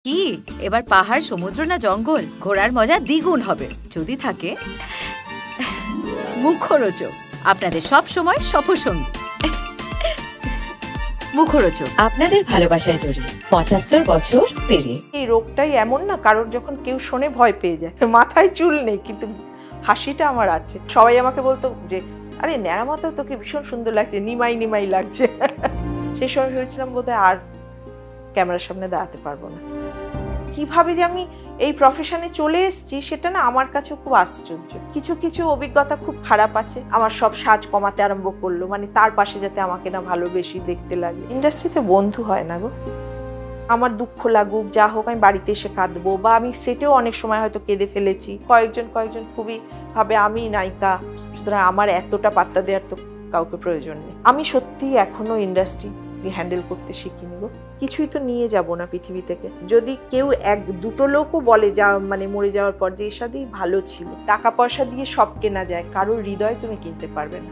কি এবার পাহাড়, সমুদ্র না জঙ্গল? ঘোরার মজা দ্বিগুণ হবে যদি থাকে মুখরোচক, আপনাদের সব সময় সফরসঙ্গী। মুখরোচক, আপনাদের ভালোবাসায় জড়িয়ে ৭৫ বছর পেরিয়ে। এই রোগটাই এমন না, কারোর যখন কেউ শোনে ভয় পেয়ে যায়। মাথায় চুল নেই কিন্তু হাসিটা আমার আছে। সবাই আমাকে বলতো যে আরে ন্যাড়া মাথা তোকে ভীষণ সুন্দর লাগছে, নিমাই নিমাই লাগছে। সেই সময় ভেবেছিলাম বোধহয় আর ক্যামেরার সামনে দাঁড়াতে পারবো না। কিভাবে যে আমি এই প্রফেশনে চলে এসেছি সেটা না আমার কাছে খুব আশ্চর্য। কিছু কিছু অভিজ্ঞতা খুব খারাপ আছে। আমার সব সাজ কমাতে আরম্ভ করলো, মানে তার পাশে যাতে আমাকে না ভালোবেসি দেখতে লাগে। ইন্ডাস্ট্রিতে বন্ধু হয় না গো। আমার দুঃখ লাগুক যা হোক, আমি বাড়িতে এসে কাঁদবো, বা আমি সেটেও অনেক সময় হয়তো কেঁদে ফেলেছি। কয়েকজন খুবই ভাবে আমি নায়িকা, সুতরাং আমার এতটা পাত্তা দেওয়ার তো কাউকে প্রয়োজন নেই। আমি সত্যি এখনো ইন্ডাস্ট্রি হ্যান্ডেল করতে শিখিনি গো। কিছুই তো নিয়ে যাব না পৃথিবী থেকে। যদি কেউ এক দুটো লোকও বলে যা মানে মরে যাওয়ার পর যে এর সাথেই ভালো ছিল, টাকা পয়সা দিয়ে সব কেনা যায়, কারোর হৃদয় তুমি কিনতে পারবে না।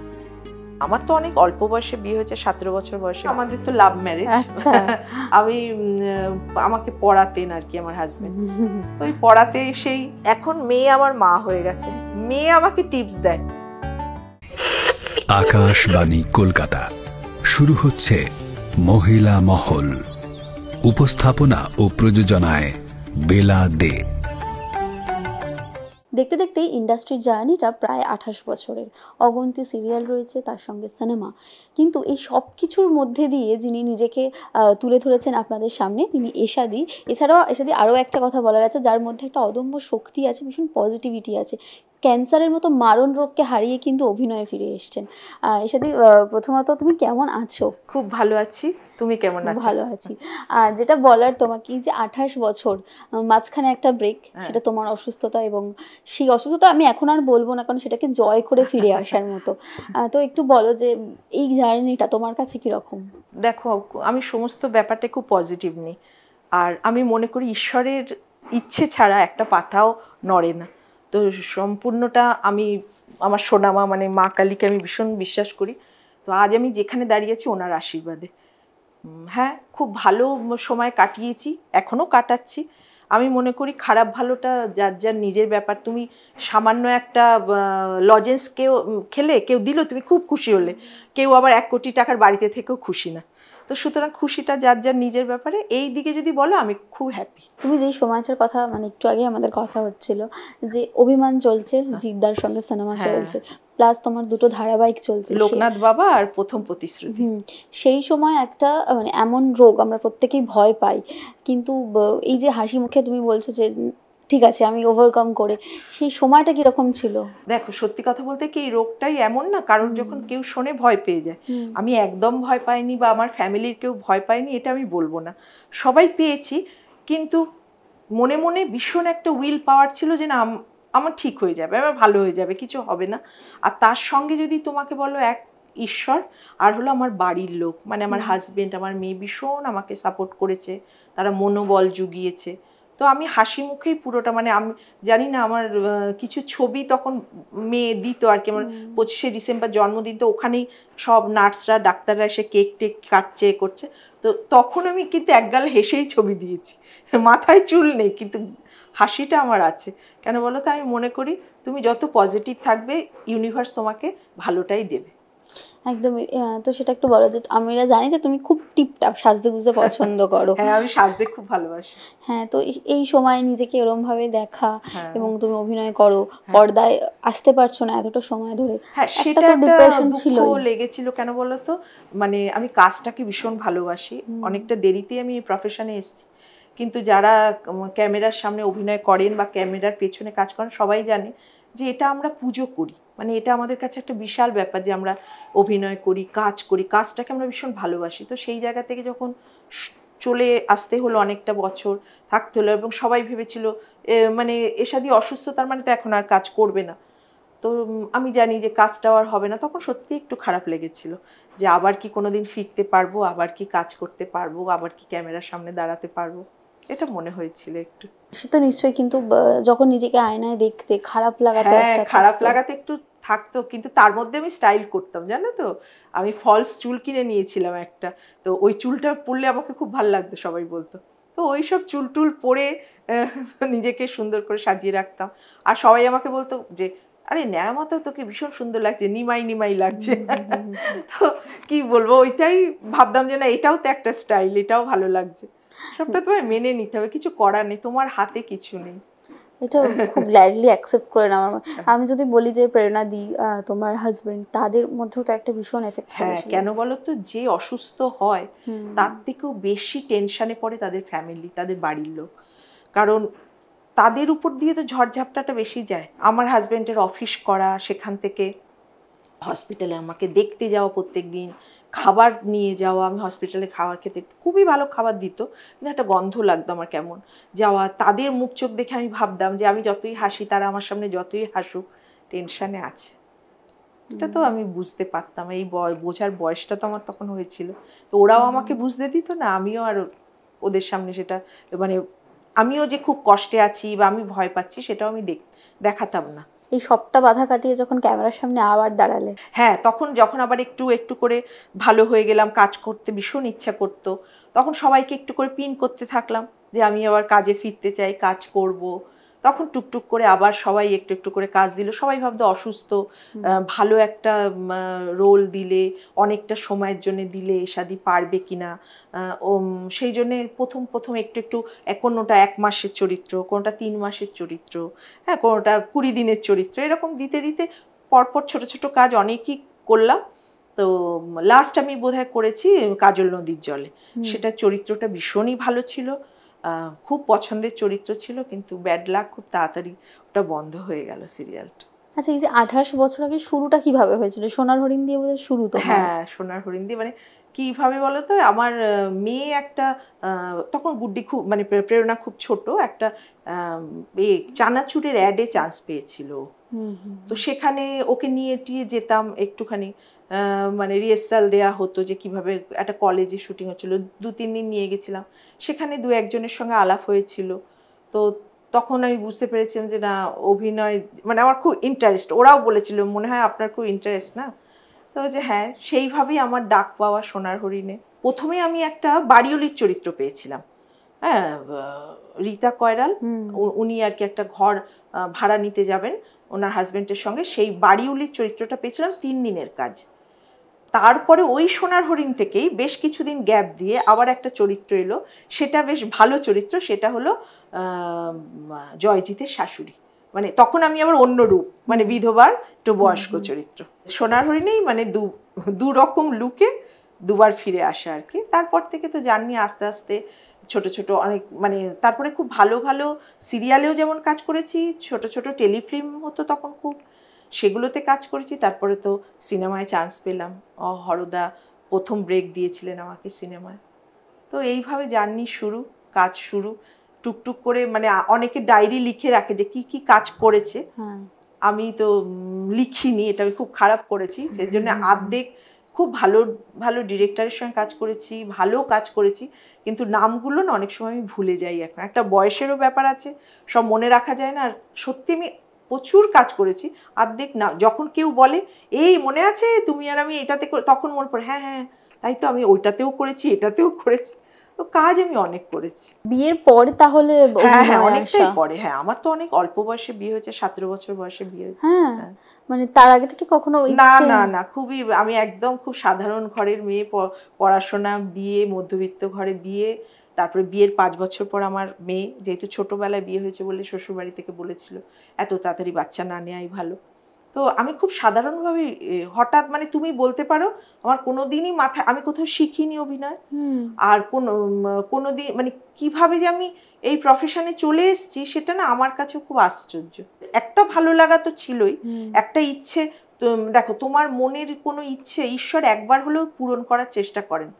আমার তো অনেক অল্প বয়সে বিয়ে হয়েছে, 17 বছর বয়সে। আমাদের তো লাভ ম্যারেজ। আমি আমাকে পড়াতেন আর কি আমার হাজবেন্ড। ওই পড়াতে সেই এখন মেয়ে আমার মা হয়ে গেছে, মেয়ে আমাকে টিপস দেয়। আকাশবাণী কলকাতা, শুরু হচ্ছে মহিলা মহল। উপস্থাপনা ও প্রযোজনায় বেলা দে। দেখতে দেখতেই ইন্ডাস্ট্রির জার্নিটা প্রায় ২৮ বছরের। অগন্তি সিরিয়াল রয়েছে, তার সঙ্গে সিনেমা। কিন্তু এই সব কিছুর মধ্যে দিয়ে যিনি নিজেকে তুলে ধরেছেন আপনাদের সামনে, তিনি এশাদি। এছাড়াও এশাদি আরও একটা কথা বলার আছে, যার মধ্যে একটা অদম্য শক্তি আছে, ভীষণ পজিটিভিটি আছে। ক্যান্সারের মতো মারণ রোগকে হারিয়ে কিন্তু অভিনয়ে ফিরে এসছেন। এশাদি, প্রথমত তুমি কেমন আছো? খুব ভালো আছি, তুমি কেমন আছো? ভালো আছি। যেটা বলার তোমাকে, যে ২৮ বছর মাঝখানে একটা ব্রেক, সেটা তোমার অসুস্থতা, এবং সেই অসুস্থতা আমি এখন আর বলবো না, কারণ সেটাকে জয় করে ফিরে আসার মতো। তো একটু বলো যে এই জার্নিটা তোমার কাছে কিরকম? দেখো, আমি সমস্ত ব্যাপারটা খুব পজিটিভ নিই। আর আমি মনে করি ঈশ্বরের ইচ্ছে ছাড়া একটা পাতাও নড়ে না। তো সম্পূর্ণটা আমি আমার সোনামা মানে মা কালীকে আমি ভীষণ বিশ্বাস করি। তো আজ আমি যেখানে দাঁড়িয়েছি ওনার আশীর্বাদে। হ্যাঁ, খুব ভালো সময় কাটিয়েছি, এখনও কাটাচ্ছি। আমি মনে করি খারাপ ভালোটা যার যার নিজের ব্যাপার। তুমি সামান্য একটা লজেন্স খেলে কেউ দিল, তুমি খুব খুশি হলে, কেউ আবার ১ কোটি টাকার বাড়িতে থেকেও খুশি না। তো সুতরাং খুশিটা যার যার নিজের ব্যাপারে। এই দিকে যদি বলো, আমি খুব হ্যাপি। তুমি যেই সময়টার কথা, মানে একটু আগে আমাদের কথা হচ্ছিল যে অভিমান চলছে, জিদ্দার সঙ্গে সিনেমা চলছে, প্লাস তোমার দুটো ধারাবাহিক চলছে, লোকনাথ বাবা আর প্রথম প্রতিশ্রুতি। সেই সময় একটা মানে এমন রোগ আমরা প্রত্যেকেই ভয় পাই, কিন্তু এই যে হাসি মুখে তুমি বলছো যে ঠিক আছে আমি ওভারকাম করে, সেই সময়টা কিরকম ছিল? দেখো, সত্যি কথা বলতে কি, এই রোগটাই এমন না, কারণ যখন কেউ শোনে ভয় পেয়ে যায়। আমি একদম ভয় পাইনি, বা আমার ফ্যামিলির কেউ ভয় পায়নি এটা আমি বলবো না, সবাই পেয়েছি। কিন্তু মনে মনে ভীষণ একটা উইল পাওয়ার ছিল যে না, আমার ঠিক হয়ে যাবে, আমার ভালো হয়ে যাবে, কিছু হবে না। আর তার সঙ্গে যদি তোমাকে বলো, এক ঈশ্বর, আর হলো আমার বাড়ির লোক, মানে আমার হাজবেন্ড, আমার মেয়ে ভীষণ আমাকে সাপোর্ট করেছে, তারা মনোবল জুগিয়েছে। তো আমি হাসি মুখেই পুরোটা, মানে আমি জানি না, আমার কিছু ছবি তখন মেয়ে দিত আর কি। আমার 25শে ডিসেম্বর জন্মদিন, তো ওখানেই সব নার্সরা ডাক্তাররা এসে কেক টেক কাটছে করছে। তো তখন আমি কিন্তু একগাল হেসেই ছবি দিয়েছি। মাথায় চুল নেই কিন্তু হাসিটা আমার আছে। কেন বলো তো? আমি মনে করি তুমি যত পজিটিভ থাকবে, ইউনিভার্স তোমাকে ভালোটাই দেবে। একদমই। তো সেটা একটু বলো যে আমরা জানি যে তুমি খুব টিপটাপ সাজতে গুজতে পছন্দ করো। হ্যাঁ, আমি সাজতে খুব ভালোবাসি। হ্যাঁ, তো এই সময় নিজেকে এরকম ভাবে দেখা, এবং তুমি অভিনয় করো, পর্দায় আসতে পারছো না এতটা সময় ধরে, হ্যাঁ, সেটা একটা ডিপ্রেশন ছিল, লেগেছিল। কেন বলো তো? মানে আমি কাজটাকে ভীষণ ভালোবাসি, অনেকটা দেরিতে আমি এই প্রফেশনে এসেছি। কিন্তু যারা ক্যামেরার সামনে অভিনয় করেন বা ক্যামেরার পেছনে কাজ করেন, সবাই জানে যে এটা আমরা পুজো করি। মানে এটা আমাদের কাছে একটা বিশাল ব্যাপার যে আমরা অভিনয় করি, কাজ করি, কাজটাকে আমরা ভীষণ ভালোবাসি। তো সেই জায়গা থেকে যখন চলে আসতে হলো, অনেকটা বছর থাকতে হলো, এবং সবাই ভেবেছিল মানে এশাদি অসুস্থতার মানে তো এখন আর কাজ করবে না। তো আমি জানি যে কাজটাও আর হবে না। তখন সত্যি একটু খারাপ লেগেছিল যে আবার কি কোনোদিন ফিরতে পারবো, আবার কি কাজ করতে পারবো, আবার কি ক্যামেরার সামনে দাঁড়াতে পারবো, এটা মনে হয়েছিল একটু। সেটা নিশ্চয়ই। কিন্তু যখন নিজেকে আয়নায় দেখতে খারাপ লাগাতে, হ্যাঁ, খারাপ লাগাতে একটু থাকতো, কিন্তু তার মধ্যে আমি স্টাইল করতাম, জানো তো। আমি ফলস চুল কিনে নিয়েছিলাম একটা, তো ওই চুলটা পরলে আমাকে খুব ভালো লাগতো, সবাই বলতো। তো ওইসব চুল টুল পরে নিজেকে সুন্দর করে সাজিয়ে রাখতাম। আর সবাই আমাকে বলতো যে আরে ন্যাড়া মাথাও তোকে ভীষণ সুন্দর লাগছে, নিমাই নিমাই লাগছে। তো কি বলবো, ওইটাই ভাবতাম যে না এটাও তো একটা স্টাইল, এটাও ভালো লাগছে। সবটা তোমায় মেনে নিতে হবে, কিছু করার নেই, তোমার হাতে কিছু নেই। এটা খুব গ্ল্যাডলি অ্যাকসেপ্ট করে নেওয়ার মতো। আমি যদি বলি যে প্রেরণা দি, তোমার হাজবেন্ড, তাদের মধ্যেও তো একটা ভীষণ এফেক্ট হ্যাঁ, পড়েছিল। কেন বলো তো, যে অসুস্থ হয় তার থেকেও বেশি টেনশনে পড়ে তাদের ফ্যামিলি, তাদের বাড়ির লোক, কারণ তাদের উপর দিয়ে তো ঝড়ঝাপটাটা বেশি যায়। আমার হাজবেন্ডের অফিস করা, সেখান থেকে হসপিটালে আমাকে দেখতে যাওয়া, প্রত্যেক দিন খাবার নিয়ে যাওয়া, আমি হসপিটালে খাবার খেতে, খুবই ভালো খাবার দিত, কিন্তু একটা গন্ধ লাগতো আমার কেমন যাওয়া। তাদের মুখ চোখ দেখে আমি ভাবতাম যে আমি যতই হাসি, তারা আমার সামনে যতই হাসুক টেনশনে আছে। এটা তো আমি বুঝতে পারতাম, এই বোঝার বয়সটা তো আমার তখন হয়েছিল। তো ওরাও আমাকে বুঝতে দিত না, আমিও আর ওদের সামনে সেটা মানে আমিও যে খুব কষ্টে আছি বা আমি ভয় পাচ্ছি সেটাও আমি দেখাতাম না। এই সবটা বাধা কাটিয়ে যখন ক্যামেরার সামনে আবার দাঁড়ালে, হ্যাঁ, তখন যখন আবার একটু একটু করে ভালো হয়ে গেলাম, কাজ করতে ভীষণ ইচ্ছা করতো, তখন সবাইকে একটু করে পিন করতে থাকলাম যে আমি আবার কাজে ফিরতে চাই, কাজ করব। তখন টুকটুক করে আবার সবাই একটু একটু করে কাজ দিল। সবাই ভাবতো অসুস্থ, ভালো একটা রোল দিলে, অনেকটা সময়ের জন্য দিলে এশাদি পারবে কিনা। সেই জন্যে প্রথম একটু একটু, কোনোটা 1 মাসের চরিত্র, কোনোটা 3 মাসের চরিত্র, হ্যাঁ, কোনোটা 20 দিনের চরিত্র, এরকম দিতে দিতে পরপর ছোট ছোট কাজ অনেকই করলাম। তো লাস্ট আমি বোধহয় করেছি কাজল নদীর জলে। সেটা চরিত্রটা ভীষণই ভালো ছিল, খুব পছন্দের চরিত্র ছিল, কিন্তু ব্যাড লাক, খুব তাড়াতাড়ি ওটা বন্ধ হয়ে গেল সিরিয়ালটা। আচ্ছা, এই যে 28 বছর আগে শুরুটা কিভাবে হয়েছিল? সোনার হরিণ দিয়ে বোধহয় শুরু তো? হ্যাঁ, সোনার হরিণ দিয়ে, মানে কিভাবে বলো তো, আমার মেয়ে একটা, তখন গুড্ডি খুব, মানে প্রেরণা খুব ছোট, একটা চানাচুরের অ্যাডে চান্স পেয়েছিল। তো সেখানে ওকে নিয়ে টিয়ে যেতাম একটুখানি, মানে রিহার্সাল দেওয়া হতো যে কিভাবে, একটা কলেজে শুটিং হচ্ছিল, 2-3 দিন নিয়ে গেছিলাম। সেখানে 2-1 জনের সঙ্গে আলাপ হয়েছিল। তো তখন আমি বুঝতে পেরেছিলাম যে না, অভিনয় মানে আমার খুব ইন্টারেস্ট। ওরাও বলেছিল মনে হয় আপনার খুব ইন্টারেস্ট না। তো যে হ্যাঁ, সেইভাবেই আমার ডাক পাওয়া সোনার হরিণে। প্রথমে আমি একটা বাড়িওলির চরিত্র পেয়েছিলাম, হ্যাঁ, রীতা কয়রাল, উনি আর কি একটা ঘর ভাড়া নিতে যাবেন ওনার হাজবেন্ডের সঙ্গে, সেই বাড়িওলির চরিত্রটা পেয়েছিলাম 3 দিনের কাজ। তারপরে ওই সোনার হরিণ থেকেই বেশ কিছুদিন গ্যাপ দিয়ে আবার একটা চরিত্র এলো, সেটা বেশ ভালো চরিত্র, সেটা হলো জয়জিতের শাশুড়ি। মানে তখন আমি আবার অন্য রূপ, মানে বিধবার একটু বয়স্ক চরিত্র। সোনার হরিণেই মানে দু রকম লুকে দুবার ফিরে আসা আর কি। তারপর থেকে তো জানি আস্তে আস্তে ছোট ছোট অনেক, মানে তারপরে খুব ভালো ভালো সিরিয়ালেও যেমন কাজ করেছি, ছোট ছোট টেলিফিল্ম হতো তখন খুব, সেগুলোতে কাজ করেছি। তারপরে তো সিনেমায় চান্স পেলাম, হরদা প্রথম ব্রেক দিয়েছিলেন আমাকে সিনেমায়। তো এইভাবে জার্নি শুরু, কাজ শুরু, টুকটুক করে, মানে অনেকে ডায়েরি লিখে রাখে যে কি কি কাজ করেছে, আমি তো লিখিনি, এটা আমি খুব খারাপ করেছি। সেই জন্য আর্ধেক খুব ভালো ভালো ডিরেক্টরের সঙ্গে কাজ করেছি, ভালো কাজ করেছি, কিন্তু নামগুলো না অনেক সময় আমি ভুলে যাই। এখন একটা বয়সেরও ব্যাপার আছে, সব মনে রাখা যায় না। আর সত্যি আমি প্রচুর কাজ করেছি, অর্ধেক না, যখন কেউ বলে এই মনে আছে তুমি আর আমি এটাতে, তখন মনে পড়ে হ্যাঁ হ্যাঁ তাই তো, আমি ওইটাতেও করেছি, এটাতেও করেছি। তো কাজ আমি অনেক করেছি। বিয়ের পরে তাহলে? হ্যাঁ হ্যাঁ, অনেকটাই পরে। হ্যাঁ, আমার তো অনেক অল্প বয়সে বিয়ে হয়েছে, 17 বছর বয়সে বিয়ে হয়েছে। হ্যাঁ, মানে তার আগে থেকে কখনো? না না না, খুবই, আমি একদম খুব সাধারণ ঘরের মেয়ে, পড়াশোনা, বিয়ে, মধ্যবিত্ত ঘরে বিয়ে। তারপরে বিয়ের 5 বছর পর আমার মেয়ে, যেহেতু ছোটবেলায় বিয়ে হয়েছে বলে শ্বশুরবাড়ি থেকে বলেছিল এত তাড়াতাড়ি বাচ্চা না নেওয়াই ভালো। তো আমি খুব সাধারণভাবে, হঠাৎ, মানে তুমি বলতে পারো আমার কোনোদিনই মাথায়, আমি কোথাও শিখিনি অভিনয়, আর কোনোদিন মানে কিভাবে যে আমি এই প্রফেশনে চলে এসেছি সেটা না আমার কাছেও খুব আশ্চর্য। একটা ভালো লাগা তো ছিলই, একটা ইচ্ছে। দেখো, তোমার মনের কোনো ইচ্ছে ঈশ্বর একবার হলেও পূরণ করার চেষ্টা করেন,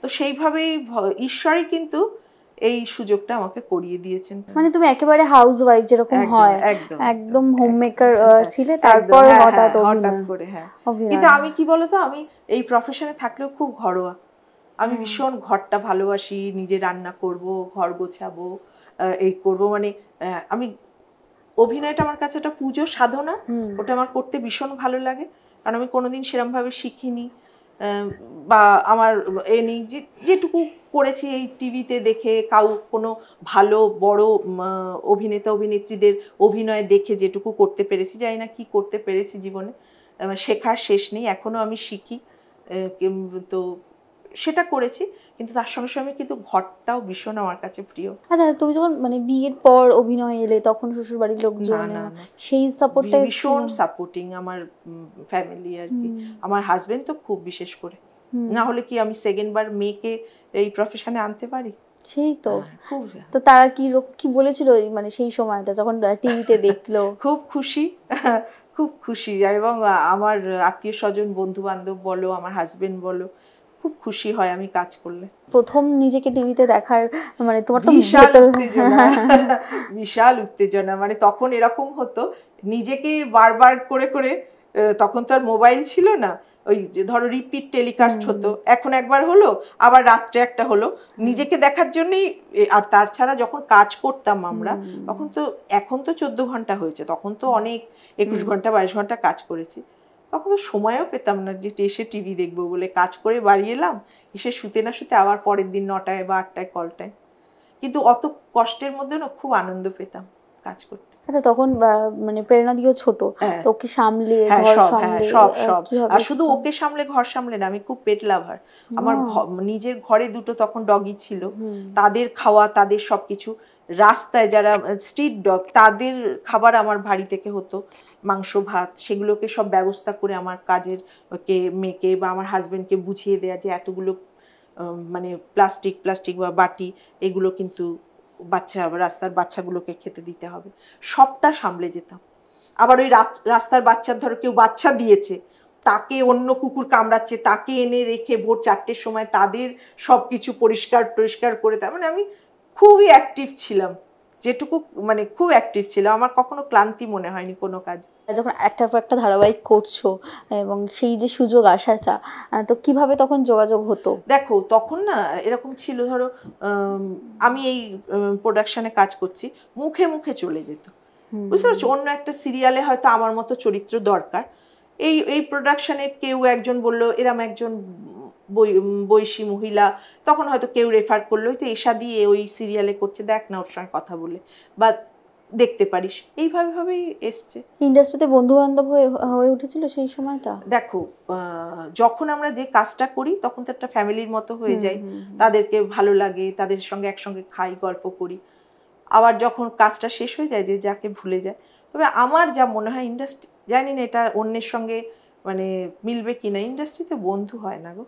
তো সেইভাবেই ঈশ্বরই কিন্তু এই সুযোগটা আমাকে করিয়ে দিয়েছেন। মানে তুমি একেবারে হাউস ওয়াইফ যেরকম হয়, একদম হোমমেকার ছিলে, তারপর হঠাৎ করে। হ্যাঁ, কিন্তু আমি কি বলতো, আমি এই প্রফেশনে থাকলেও খুব ঘরোয়া। আমি ভীষণ ঘরটা ভালোবাসি, নিজে রান্না করব, ঘর গোছাবো, এই করব, মানে আমি অভিনয়টা আমার কাছে একটা পুজো, সাধনা, ওটা আমার করতে ভীষণ ভালো লাগে। কারণ আমি কোনোদিন সেরমভাবে শিখিনি, বা আমার নেই, যেটুকু করেছি এই টিভিতে দেখে, কোনো ভালো বড় অভিনেতা অভিনেত্রীদের অভিনয় দেখে যেটুকু করতে পেরেছি, জানি না কি করতে পেরেছি জীবনে, শেখার শেষ নেই, এখনো আমি শিখি। তো সেটা করেছি, কিন্তু তার সঙ্গে সঙ্গে কিন্তু ঘরটাও ভীষণ আমার কাছে প্রিয়। আচ্ছা, তুমি যখন মানে বিয়ের পর অভিনয় এলে তখন শ্বশুর বাড়ির লোকজন সেই সাপোর্টটা ভীষণ সাপোর্টিং আমার ফ্যামিলি আর কি, আমার হাজবেন্ড তো খুব, বিশেষ করে, না হলে কি আমি সেকেন্ডবার মেয়েকে এই প্রফেশনে আনতে পারি? সেই তো। খুব। তো তারা কি বলেছিল মানে সেই সময়টা যখন টিভিতে দেখলো? খুব খুশি, খুব খুশি, এবং আমার আত্মীয় স্বজন বন্ধু বান্ধব বলো, আমার হাজবেন্ড বলো, খুব খুশি হয় আমি কাজ করলে। প্রথম নিজেকে টিভিতে দেখার মানে তোমার তো বিশাল উত্তেজনা, মানে তখন এরকম হতো, নিজেকে বারবার করে করে, তখন তো আর মোবাইল ছিল না, ওই ধরো রিপিট টেলিকাস্ট হতো, এখন একবার হলো আবার রাত্রে একটা হলো, নিজেকে দেখার জন্যই। আর তার ছাড়া যখন কাজ করতাম আমরা তখন তো, এখন তো 14 ঘন্টা হয়েছে, তখন তো অনেক 21 ঘন্টা 22 ঘন্টা কাজ করেছি, তখন তো সময়ও পেতাম না যে এসে টিভি দেখবো বলে। কাজ করে বাড়ি এলাম, এসে শুতে না শুতে আবার পরের দিন 9টায় বা 8টায় কল টাইম, কিন্তু অত কষ্টের মধ্যে না খুব আনন্দ পেতাম কাজ করতে। আচ্ছা, তখন মানে প্রেরণা দিও ছোট, তো ওকে সামলে ঘর সামলে সব আর শুধু ওকে সামলে ঘর সামলে না, আমি খুব পেট লাভার। আমার নিজের ঘরে দুটো তখন ডগি ছিল, তাদের খাওয়া, তাদের সবকিছু, রাস্তায় যারা স্ট্রিট ডগ, তাদের খাবার আমার বাড়ি থেকে হতো, মাংস ভাত, সেগুলোকে সব ব্যবস্থা করে আমার কাজের মেয়েকে বা আমার হাজবেন্ডকে বুঝিয়ে দেয়া যে এতগুলো মানে প্লাস্টিক বা বাটি, এগুলো কিন্তু রাস্তার বাচ্চাগুলোকে খেতে দিতে হবে, সবটা সামলে যেতাম। আবার ওই রাস্তার বাচ্চার, ধরো কেউ বাচ্চা দিয়েছে, তাকে অন্য কুকুর কামড়াচ্ছে, তাকে এনে রেখে ভোর 4টের সময় তাদের সব কিছু পরিষ্কার করে, তার মানে আমি খুবই অ্যাক্টিভ ছিলাম, যেটুকু মানে খুব অ্যাক্টিভ ছিল, আমার কখনো ক্লান্তি মনে হয়নি কোনো কাজ। যখন একটার পর একটা ধারাবাহিক করছো এবং সেই যে সুযোগ আসাটা, তো কিভাবে তখন যোগাযোগ হতো? দেখো তখন না এরকম ছিল, ধরো আমি এই প্রোডাকশনে কাজ করছি, মুখে মুখে চলে যেত, বুঝতে পারছো, অন্য একটা সিরিয়ালে হয়তো আমার মতো চরিত্র দরকার, এই প্রোডাকশনের কেউ একজন বললো এরম একজন বয়সী মহিলা, তখন হয়তো কেউ রেফার করলো, তো এসা দিয়ে ওই সিরিয়ালে করছে, দেখ না ওর সঙ্গে কথা বলে বা দেখতে পারিস, এইভাবেই এসছে। ইন্ডাস্ট্রিতে বন্ধু বান্ধব হয়ে উঠেছিল সেই সময়টা? দেখো যখন আমরা যে কাজটা করি তখন তো একটা ফ্যামিলির মতো হয়ে যাই, তাদেরকে ভালো লাগে, তাদের সঙ্গে একসঙ্গে খাই, গল্প করি, আবার যখন কাজটা শেষ হয়ে যায় যে যাকে ভুলে যায়। তবে আমার যা মনে হয় ইন্ডাস্ট্রি, জানি না এটা অন্যের সঙ্গে মানে মিলবে কিনা, ইন্ডাস্ট্রিতে বন্ধু হয় না গো,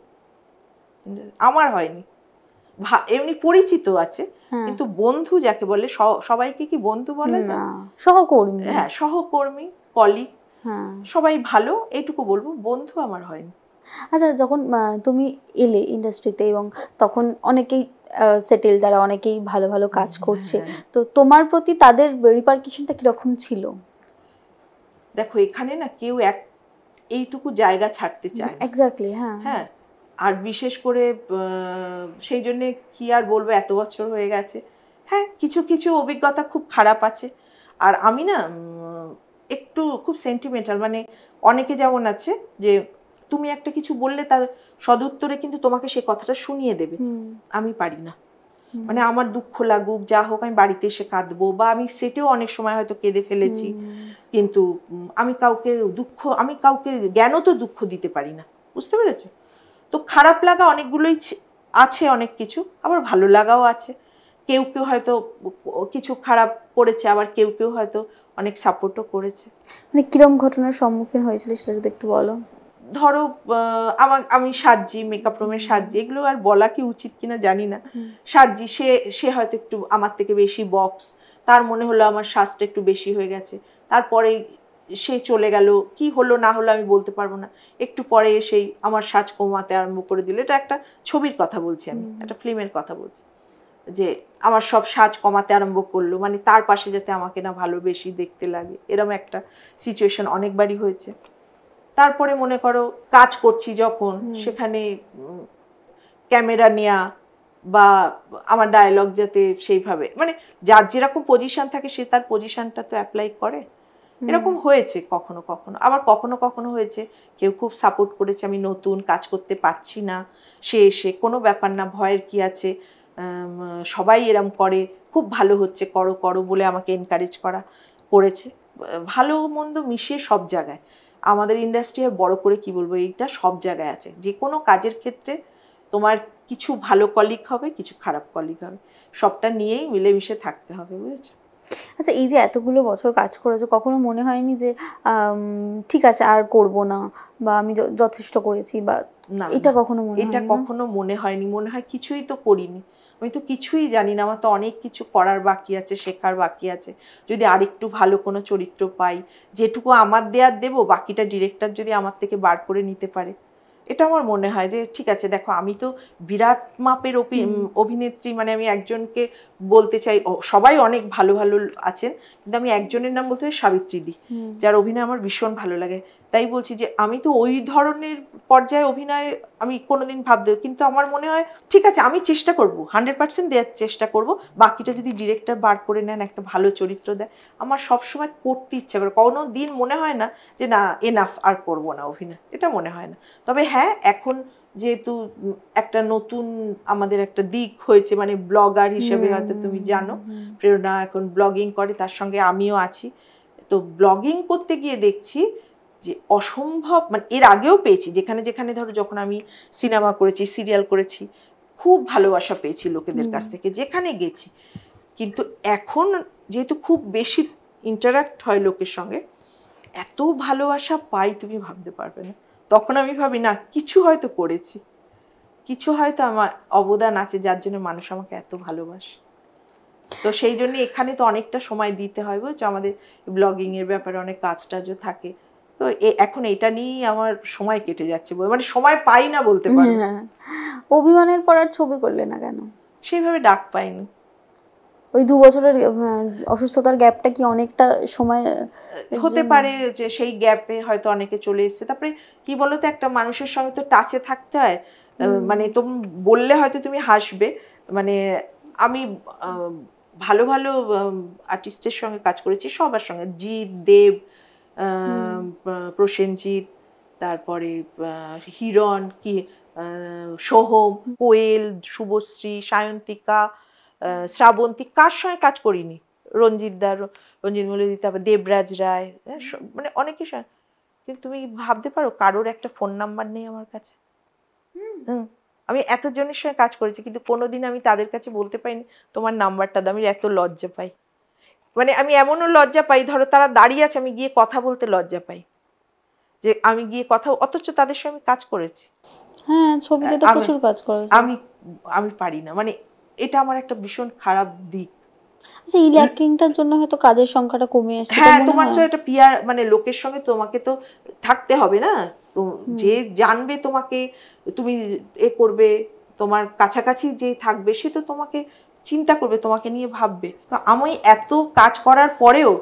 আমার হয়নি, এমনি পরিচিত আছে, কিন্তু বন্ধু যাকে বলে, সবাইকে কি বন্ধু বলা যায়? সহকর্মী, হ্যাঁ সহকর্মী, কলিগ, সবাই ভালো, এইটুকু বলবো, বন্ধু আমার হয়নি। আচ্ছা, যখন তুমি এলে ইন্ডাস্ট্রিতে এবং তখন অনেকেই সেটেল, তারা অনেকেই ভালো ভালো কাজ করছে, তো তোমার প্রতি তাদের রিপারকিশনটা কিরকম ছিল? দেখো এখানে না কেউ এইটুকু জায়গা ছাড়তে চায় না। এক্স্যাক্টলি। হ্যাঁ, আর বিশেষ করে সেই জন্যে কি আর বলবো, এত বছর হয়ে গেছে, হ্যাঁ কিছু কিছু অভিজ্ঞতা খুব খারাপ আছে। আর আমি না একটু খুব সেন্টিমেন্টাল, মানে অনেকে যেমন আছে যে তুমি একটা কিছু বললে তার সদুত্তরে কিন্তু তোমাকে সেই কথাটা শুনিয়ে দেবে, আমি পারি না, মানে আমার দুঃখ লাগুক যা হোক, আমি বাড়িতে এসে কাঁদবো, বা আমি সেটেও অনেক সময় হয়তো কেঁদে ফেলেছি, কিন্তু আমি কাউকে জ্ঞানও তো দুঃখ দিতে পারি না, বুঝতে পেরেছো? তো খারাপ লাগা অনেকগুলোই আছে, অনেক কিছু, আবার ভালো লাগাও আছে, কেউ হয়তো কিছু খারাপ করেছে, আবার কেউ হয়তো অনেক সাপোর্টও করেছে। মানে কিরকম ঘটনার সম্মুখীন হয়েছিল সেটা যদি একটু বলো। ধরো আমি সাজি, মেকআপ রুমে সাজি, এগুলো আর বলা কি উচিত কিনা জানি না, সাজি, সে হয়তো একটু আমার থেকে বেশি বক্স, তার মনে হলো আমার সাজটা একটু বেশি হয়ে গেছে, তারপরে সে চলে গেল, কি হলো না হলো আমি বলতে পারবো না, একটু পরে এসেই আমার সাজ কমাতে আরম্ভ করে দিল। এটা একটা ছবির কথা বলছি, আমি একটা ফিল্মের কথা বলছি, যে আমার সব সাজ কমাতে আরম্ভ করলো, মানে তার পাশে যাতে আমাকে না ভালো বেশি দেখতে লাগে, এরকম একটা সিচুয়েশন অনেকবারই হয়েছে। তারপরে মনে করো কাজ করছি যখন, সেখানে ক্যামেরা নেয়া বা আমার ডায়লগ যাতে সেইভাবে, মানে যার যেরকম পজিশন থাকে সে তার পজিশনটা তো অ্যাপ্লাই করে, এরকম হয়েছে কখনো কখনো, আবার কখনো কখনো হয়েছে কেউ খুব সাপোর্ট করেছে, আমি নতুন কাজ করতে পারছি না, সে এসে কোনো ব্যাপার না, ভয়ের কি আছে, সবাই এরম করে, খুব ভালো হচ্ছে, করো করো বলে আমাকে এনকারেজ করেছে। ভালো মন্দ মিশিয়ে সব জায়গায় আমাদের ইন্ডাস্ট্রি, আর বড় করে কি বলবো, এইটা সব জায়গায় আছে। যে কোনো কাজের ক্ষেত্রে তোমার কিছু ভালো কলিগ হবে, কিছু খারাপ কলিগ হবে, সবটা নিয়েই মিলেমিশে থাকতে হবে, বুঝেছো? আচ্ছা, এই যে এতগুলো বছর কাজ করেছো, কখনো মনে হয়নি যে ঠিক আছে আর করব না, বা আমি যথেষ্ট করেছি, বা না, এটা কখনো মনে এটা হয়নি? কখনো মনে হয়নি। মনে হয় কিছুই তো করিনি, আমি তো কিছুই জানি না, আমার তো অনেক কিছু করার বাকি আছে, শেখার বাকি আছে। যদি আরেকটু ভালো কোনো চরিত্র পাই, যেটুকু আমার দেয়ার দেবো, বাকিটা ডিরেক্টর যদি আমার থেকে বার করে নিতে পারে, এটা আমার মনে হয় যে ঠিক আছে। দেখো, আমি তো বিরাট মাপের অভিনেত্রী, মানে আমি একজনকে বলতে চাই, সবাই অনেক ভালো ভালো আছেন, কিন্তু আমি একজনের নাম বলতে পারি, সাবিত্রী দি, যার অভিনয় আমার ভীষণ ভালো লাগে। তাই বলছি যে আমি তো ওই ধরনের পর্যায়ে অভিনয় আমি কোনোদিন ভাবতে, কিন্তু আমার মনে হয় ঠিক আছে, আমি চেষ্টা করব, 100% দেওয়ার চেষ্টা করব, বাকিটা যদি ডিরেক্টর বার করে নেন, একটা ভালো চরিত্র দেয়, আমার সবসময় করতে ইচ্ছা করে। কোনো দিন মনে হয় না যে না, এনাফ, আর করব না অভিনয়, এটা মনে হয় না। তবে হ্যাঁ, এখন যেহেতু একটা নতুন আমাদের একটা দিক হয়েছে, মানে ব্লগার হিসেবে হয়তো তুমি জানো, প্রেরণা এখন ব্লগিং করে, তার সঙ্গে আমিও আছি। তো ব্লগিং করতে গিয়ে দেখছি যে অসম্ভব, মানে এর আগেও পেয়েছি, যেখানে যেখানে ধরো যখন আমি সিনেমা করেছি, সিরিয়াল করেছি, খুব ভালোবাসা পেয়েছি লোকেদের কাছ থেকে যেখানে গেছি। কিন্তু এখন যেহেতু খুব বেশি ইন্টারাক্ট হয় লোকের সঙ্গে, এত ভালোবাসা পাই তুমি ভাবতে পারবে না। তখন আমি ভাবি না, কিছু হয়তো করেছি, কিছু হয়তো আমার অবদান আছে, যার জন্য মানুষ আমাকে এত ভালোবাসে। তো সেই জন্য এখানে তো অনেকটা সময় দিতে হয়, বুঝছো, আমাদের ব্লগিং এর ব্যাপারে অনেক কাজ টাজও থাকে। তো এখন এটা নিয়েই আমার সময় কেটে যাচ্ছে, মানে সময় পাই না বলতে পারো। অভিমানের পর আর ছবি করলে না কেন? সেইভাবে ডাক পাইনি। ওই 2 বছরের অসুস্থতার গ্যাপটা কি অনেকটা সময় হতে পারে যে সেই গ্যাপে হয়তো অনেকে চলে এসছে। তারপরে কি বলতো, একটা মানুষের সঙ্গে তো টাচে থাকতে হয়, মানে তুমি বললে হয়তো তুমি হাসবে, মানে আমি ভালো ভালো আর্টিস্টের সঙ্গে কাজ করেছি, সবার সঙ্গে, জিৎ, দেব, প্রসেনজিৎ, তারপরে হিরণ, কি সোহম, কোয়েল, শুভশ্রী, সায়ন্তিকা, শ্রাবন্তী, কার সঙ্গে কাজ করিনি, রঞ্জিত মল্লিক, তারপর দেবরাজ রায়, মানে অনেকের সঙ্গে। কিন্তু তুমি ভাবতে পারো, কারোর একটা ফোন নাম্বার নেই আমার কাছে। আমি এতজনের সঙ্গে কাজ করেছি, কিন্তু কোনোদিন আমি তাদের কাছে বলতে পারিনি তোমার নাম্বারটা দাও। আমি এত লজ্জা পাই, মানে আমি এমনও লজ্জা পাই, ধরো তারা দাঁড়িয়ে আছে, আমি গিয়ে কথা বলতে লজ্জা পাই, যে আমি গিয়ে কথা, অথচ তাদের সঙ্গে আমি কাজ করেছি। হ্যাঁ, ছবিতে তো প্রচুর কাজ করেছো। আমি পারি না, মানে এটা আমার একটা ভীষণ খারাপ দিক। আচ্ছা, এই অ্যাক্টিংটার জন্য হয়তো কাজের সংখ্যাটা কমে আসছে। হ্যাঁ, তোমার তো একটা পিয়ার, মানে লোকের সঙ্গে তোমাকে তো থাকতে হবে না, তো যে জানবে তোমাকে, তুমি করবে, তোমার কাছাকাছি যে থাকবে, সে তো তোমাকে চিন্তা করবে, তোমাকে নিয়ে ভাববে। তো আমি এত কাজ করার পরেও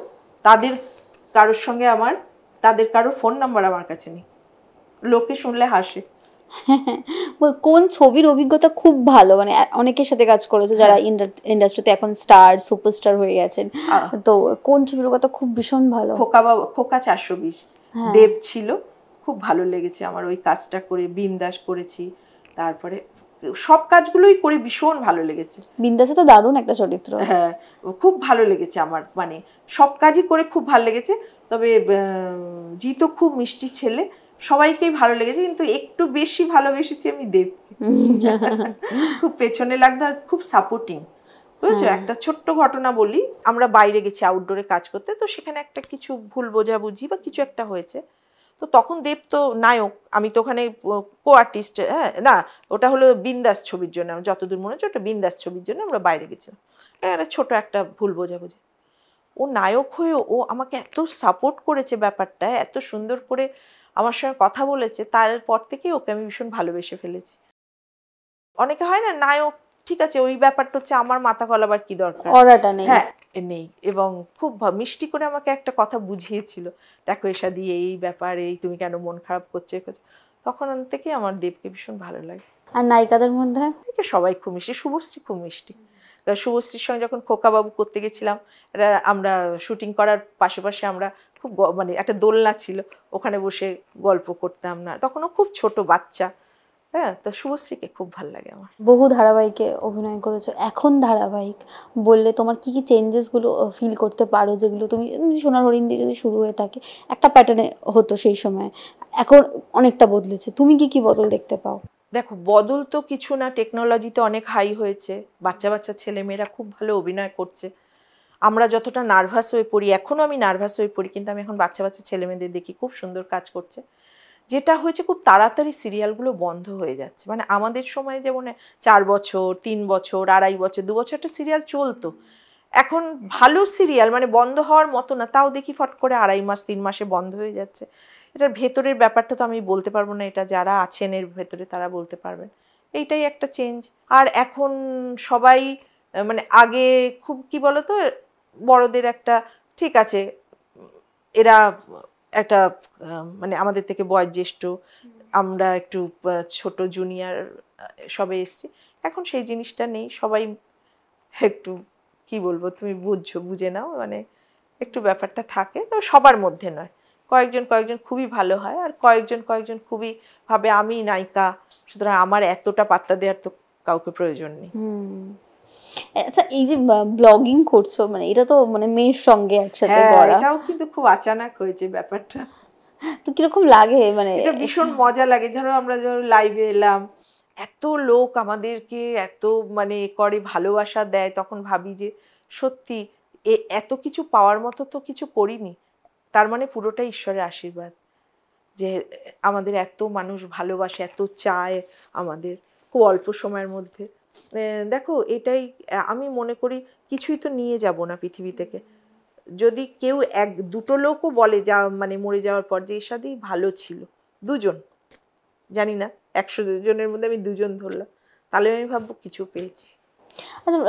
তাদের কারোর ফোন নাম্বার আমার কাছে নেই। লোকে শুনলে হাসে। কোন ছবির অভিজ্ঞতা খুব ভালো, মানে অনেকের সাথে কাজ করেছে যারা ইন্ডাস্ট্রিতে এখন স্টার, সুপারস্টার হয়ে গেছেন, তো কোন ছবির অভিজ্ঞতা খুব ভীষণ ভালো? খোকা 420 দেব ছিল, খুব ভালো লেগেছে আমার ওই কাজটা করে। বিন্দাস করেছি, তারপরে সব কাজগুলোই করে ভীষণ ভালো লেগেছে। বিন্দাসে তো দারুণ একটা চরিত্র। হ্যাঁ, খুব ভালো লেগেছে আমার, মানে সব কাজই করে খুব ভালো লেগেছে। তবে জিতও খুব মিষ্টি ছেলে, সবাইকেই ভালো লেগেছে, কিন্তু একটু বেশি ভালোবেসেছি আমি দেবকে। খুব পেছনে লাগতো আর খুব সাপোর্টিং, বুঝেছো। একটা ছোট্ট ঘটনা বলি, আমরা বাইরে গেছি আউটডোরে কাজ করতে, তো সেখানে একটা কিছু ভুল বোঝাবুঝি বা কিছু একটা হয়েছে। তো তখন দেব তো নায়ক, আমি তো ওখানে কো আর্টিস্ট। হ্যাঁ, না, ওটা হলো বিন্দাস ছবির জন্য, আমার যতদূর মনে হচ্ছে ওটা বিন্দাস ছবির জন্য আমরা বাইরে গেছিলাম। একটা ছোট একটা ভুল বোঝাবুঝি, ও নায়ক হয়ে ও আমাকে এত সাপোর্ট করেছে, ব্যাপারটা এত সুন্দর করে আমার সঙ্গে কথা বলেছে, তারপর থেকে ওকে আমি ভীষণ ভালোবেসে ফেলেছি। অনেকে হয় না, নায়ক ঠিক আছে, ওই ব্যাপারটা হচ্ছে আমার মাথা গলাবার কি দরকার, হ্যাঁ নেই। এবং খুব মিষ্টি করে আমাকে একটা কথা বুঝিয়েছিল, দেখো এসা দিয়ে এই ব্যাপার, এই তুমি কেন মন খারাপ করছো, তখন থেকে আমার দেবকে ভীষণ ভালো লাগে। আর নায়িকাদের মধ্যে সবাই খুব মিষ্টি, শুভশ্রী খুব মিষ্টি, শুভশ্রীর সঙ্গে যখন খোকাবাবু করতে গেছিলাম, আমরা শুটিং করার পাশে আমরা খুব মানে একটা দোলনা ছিল, ওখানে বসে গল্প করতাম না, তখনও খুব ছোট বাচ্চা। হ্যাঁ, তো শুভশ্রীকে খুব ভালো লাগে আমার। বহু ধারাবাহিকে অভিনয় করেছো, এখন ধারাবাহিক বললে তোমার কি কি চেঞ্জেসগুলো ফিল করতে পারো, যেগুলো তুমি সোনার হরিণ দিয়ে যদি শুরু হয়ে থাকে একটা প্যাটার্নে হতো সেই সময়, এখন অনেকটা বদলেছে, তুমি কি কি বদল দেখতে পাও? দেখো, বদল তো কিছু না, টেকনোলজিতে অনেক হাই হয়েছে, বাচ্চা বাচ্চা ছেলেমেয়েরা খুব ভালো অভিনয় করছে। আমরা যতটা নার্ভাস হয়ে পড়ি, এখনও আমি নার্ভাস হয়ে পড়ি, কিন্তু আমি এখন বাচ্চা বাচ্চা ছেলেমেয়েদের দেখি খুব সুন্দর কাজ করছে। যেটা হয়েছে, খুব তাড়াতাড়ি সিরিয়ালগুলো বন্ধ হয়ে যাচ্ছে। মানে আমাদের সময় যেমন 4 বছর, 3 বছর, 2.5 বছর, 2 বছর একটা সিরিয়াল চলতো। এখন ভালো সিরিয়াল মানে বন্ধ হওয়ার মতো না, তাও দেখি ফট করে 2.5 মাস 3 মাসে বন্ধ হয়ে যাচ্ছে। এটার ভেতরের ব্যাপারটা তো আমি বলতে পারবো না, এটা যারা আছেন এর ভেতরে তারা বলতে পারবেন। এইটাই একটা চেঞ্জ। আর এখন সবাই মানে আগে খুব কি বলতো, বড়দের একটা ঠিক আছে, এরা একটা মানে আমাদের থেকে বয়োজ্যেষ্ঠ, আমরা একটু ছোট জুনিয়র সবে এসছি। এখন সেই জিনিসটা নেই, সবাই একটু কি বলবো, তুমি বুঝে নাও, মানে একটু ব্যাপারটা থাকে, তবে সবার মধ্যে নয়। কয়েকজন খুবই ভালো হয়, আর কয়েকজন খুবই ভাবে আমি নায়িকা, সুতরাং আমার এতটা পাত্তা দেওয়ার তো কাউকে প্রয়োজন নেই। আচ্ছা, এই যে ব্লগিং করছো, মানে এটা তো মানে মেয়ের সঙ্গে একসাথে করা, এটাও কিন্তু খুব আচানক হয়েছে ব্যাপারটা। তো কিরকম লাগে? মানে এটা ভীষণ মজা লাগে। ধরো আমরা যখন লাইভে এলাম, এত লোক আমাদেরকে এত মানে করে ভালোবাসা দেয়, তখন ভাবি যে সত্যি এত কিছু পাওয়ার মতো তো কিছু করিনি, তার মানে পুরোটাই ঈশ্বরের আশীর্বাদ যে আমাদের এত মানুষ ভালোবাসে, এত চায় আমাদের খুব অল্প সময়ের মধ্যে। দেখো, এটাই আমি মনে করি, কিছুই তো নিয়ে যাব না পৃথিবী থেকে। যদি কেউ দুটো লোকও বলে যা মানে মরে যাওয়ার পর যে এর সাথেই ভালো ছিল, 2 জন, জানি না 100 জনের মধ্যে আমি 2 জন ধরলাম, তাহলে আমি ভাববো কিছু পেয়েছি। আচ্ছা,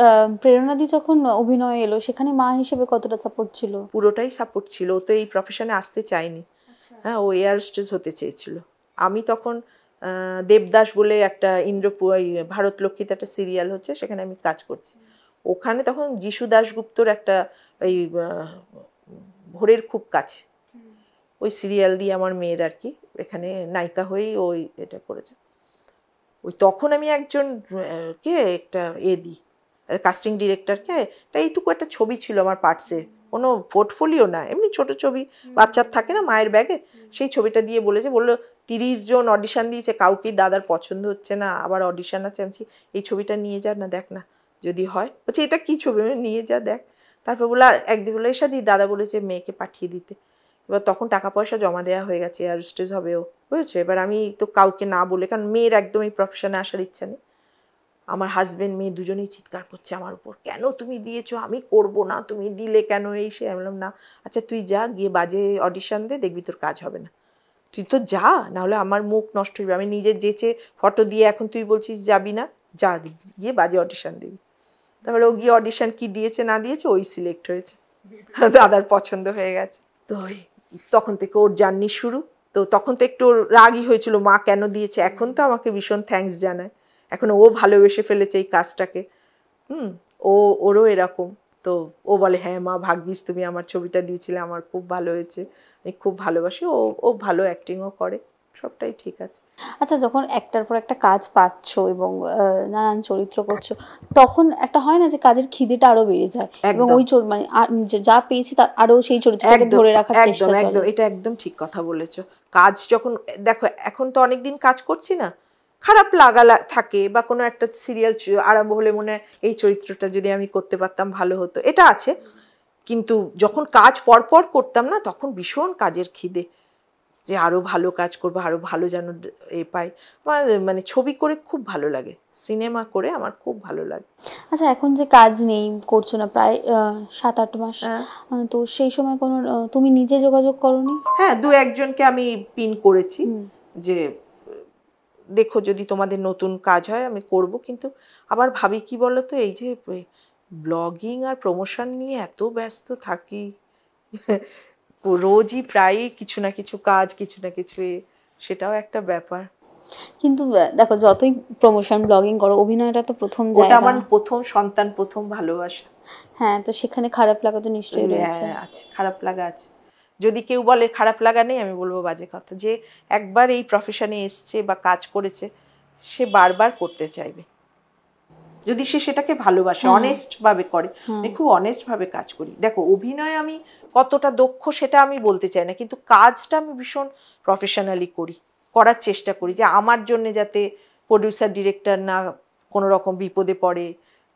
প্রেরণাদি যখন অভিনয় এলো সেখানে মা হিসেবে কতটা সাপোর্ট ছিল? পুরোটাই সাপোর্ট ছিল। ও তো এই প্রফেশনে আসতে চায়নি। হ্যাঁ, ও এয়ার হোস্টেস হতে চেয়েছিল। আমি তখন দেবদাস বলে একটা ভারত লক্ষ্মীতে একটা সিরিয়াল হচ্ছে, সেখানে আমি কাজ করছি। ওখানে তখন যিশু দাশগুপ্তর একটা ওই ভোরের খুব কাছে ওই সিরিয়াল দিয়ে আমার মেয়ের আর কি এখানে নায়িকা হয়েই ওই এটা করেছে। ওই তখন আমি একজন কে একটা দিই কাস্টিং ডিরেক্টরকে, এইটুকু একটা ছবি ছিল আমার পার্টসে, কোনো পোর্টফোলিও না, এমনি ছোট ছবি বাচ্চার থাকে না মায়ের ব্যাগে, সেই ছবিটা দিয়ে বললো 30 জন অডিশন দিয়েছে, কাউকেই দাদার পছন্দ হচ্ছে না, আবার অডিশন আছে। আমি এই ছবিটা নিয়ে যা না, দেখ না যদি হয়। বলছে এটা কি ছবি? নিয়ে যা দেখ। তারপর বলে একদিন বলে এসা দি, দাদা বলেছে মেয়েকে পাঠিয়ে দিতে। এবার তখন টাকা পয়সা জমা দেওয়া হয়ে গেছে, এয়ার হোস্টেস হবেও, বুঝেছো? এবার আমি তো কাউকে না বলে, কারণ মেয়ের একদম এই প্রফেশনে আসার ইচ্ছা নেই। আমার হাজবেন্ড মেয়ে দুজনেই চিৎকার করছে আমার উপর, কেন তুমি দিয়েছো? আমি করব না, তুমি দিলে কেন? এই সে। আমি বললাম না, আচ্ছা তুই যা, গিয়ে বাজে অডিশন দে, দেখবি তোর কাজ হবে না। তুই তো যা, নাহলে আমার মুখ নষ্ট হয়ে যাবে। আমি নিজে যেচে ফটো দিয়ে এখন তুই বলছিস যাবি না, যা গিয়ে বাজে অডিশন দিবি। তারপরে ও গিয়ে অডিশন কি দিয়েছে না দিয়েছে, ওই সিলেক্ট হয়েছে, দাদার পছন্দ হয়ে গেছে। তো তখন থেকে ওর জার্নি শুরু। তো তখন তো একটু রাগই হয়েছিল, মা কেন দিয়েছে। এখন তো আমাকে ভীষণ থ্যাঙ্কস জানায়, এখন ও ভালোবেসে ফেলেছে এই কাজটাকে। ওরও এরকম। তো ও বলে হ্যাঁ মা, ভাগ্যিস তুমি আমার ছবিটা দিয়েছিলে, আমার খুব ভালো হয়েছে, আমি খুব ভালোবাসি। ও ভালো অ্যাক্টিংও করে, সবটাই ঠিক আছে। আচ্ছা, যখন একটার পর একটা কাজ পাচ্ছো এবং নানান চরিত্র করছো, তখন একটা হয় না যে কাজের খিদেটা আরো বেড়ে যায়, এবং ওই মানে যা পেয়েছি তার আরো সেই চরিত্রটাকে ধরে রাখার চেষ্টা চলে। একদম, এটা একদম ঠিক কথা বলেছো। কাজ যখন দেখো, এখন তো অনেকদিন কাজ করছি না, খারাপ লাগা থাকে, বা কোনো একটা সিরিয়াল আরম্ভ হলে মনে হয় এই চরিত্রটা যদি আমি করতে পারতাম ভালো হতো, এটা আছে। কিন্তু যখন কাজ পরপর করতাম না, তখন ভীষণ কাজের খিদে, যে আরো ভালো কাজ করবো, আরো ভালো যেন পাই। আমার মানে ছবি করে খুব ভালো লাগে, সিনেমা করে আমার খুব ভালো লাগে। আচ্ছা, এখন যে কাজ নেই, করছো না প্রায় 7-8 মাস, তো সেই সময় কোনো তুমি নিজে যোগাযোগ করোনি? হ্যাঁ, 2-1 জনকে আমি পিন করেছি যে দেখো যদি তোমাদের নতুন কাজ হয় আমি করব। কিন্তু আবার ভাবি কি বলতো, এই যে ব্লগিং আর প্রমোশন নিয়ে এত ব্যস্ত থাকি, রোজই প্রায় কিছু না কিছু কাজ, কিছু না কিছু সেটাও একটা ব্যাপার। কিন্তু দেখো যতই প্রমোশন ব্লগিং করো, অভিনয়টা তো প্রথম ওটা জায়গা। আমার প্রথম সন্তান, প্রথম ভালোবাসা। হ্যাঁ, তো সেখানে খারাপ লাগা তো নিশ্চয়ই রয়েছে। হ্যাঁ আছে, খারাপ লাগা আছে। যদি কেউ বলে খারাপ লাগা নেই, আমি বলবো বাজে কথা। যে একবার এই প্রফেশনে এসছে বা কাজ করেছে, সে বারবার করতে চাইবে, যদি সে সেটাকে ভালোবাসে, অনেস্ট ভাবে করে। আমি খুব অনেস্ট ভাবে কাজ করি। দেখো অভিনয় আমি কতটা দক্ষ সেটা আমি বলতে চাই না, কিন্তু কাজটা আমি ভীষণ প্রফেশনালি করি, করার চেষ্টা করি, যে আমার জন্য যাতে প্রডিউসার ডিরেক্টর না কোনো রকম বিপদে পড়ে,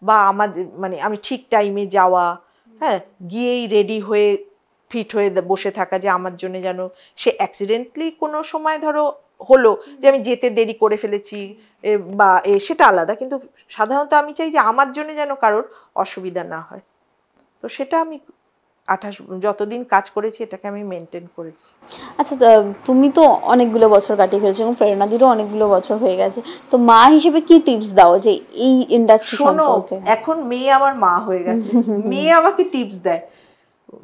বা আমার মানে আমি ঠিক টাইমে যাওয়া, হ্যাঁ, গিয়েই রেডি হয়ে ফিট হয়ে বসে থাকা, যে আমার জন্য যেন সে অ্যাক্সিডেন্টলি কোনো সময় ধরো হলো যে আমি যেতে দেরি করে ফেলেছি বা সেটা আলাদা, কিন্তু সাধারণত আমি চাই যে আমার জন্য যেন কারোর অসুবিধা না হয়। তো সেটা আমি 28 যতদিন কাজ করেছি এটাকে আমি মেনটেন করেছি। আচ্ছা, তুমি তো অনেকগুলো বছর কাটিয়ে ফেলেছো এবং প্রেরণাদিরও অনেকগুলো বছর হয়ে গেছে, তো মা হিসেবে কি টিপস দাও যে এই ইন্ডাস্ট্রি শোনো, সম্পর্কে? এখন মেয়ে আমার মা হয়ে গেছে, মেয়ে আমাকে টিপস দেয়,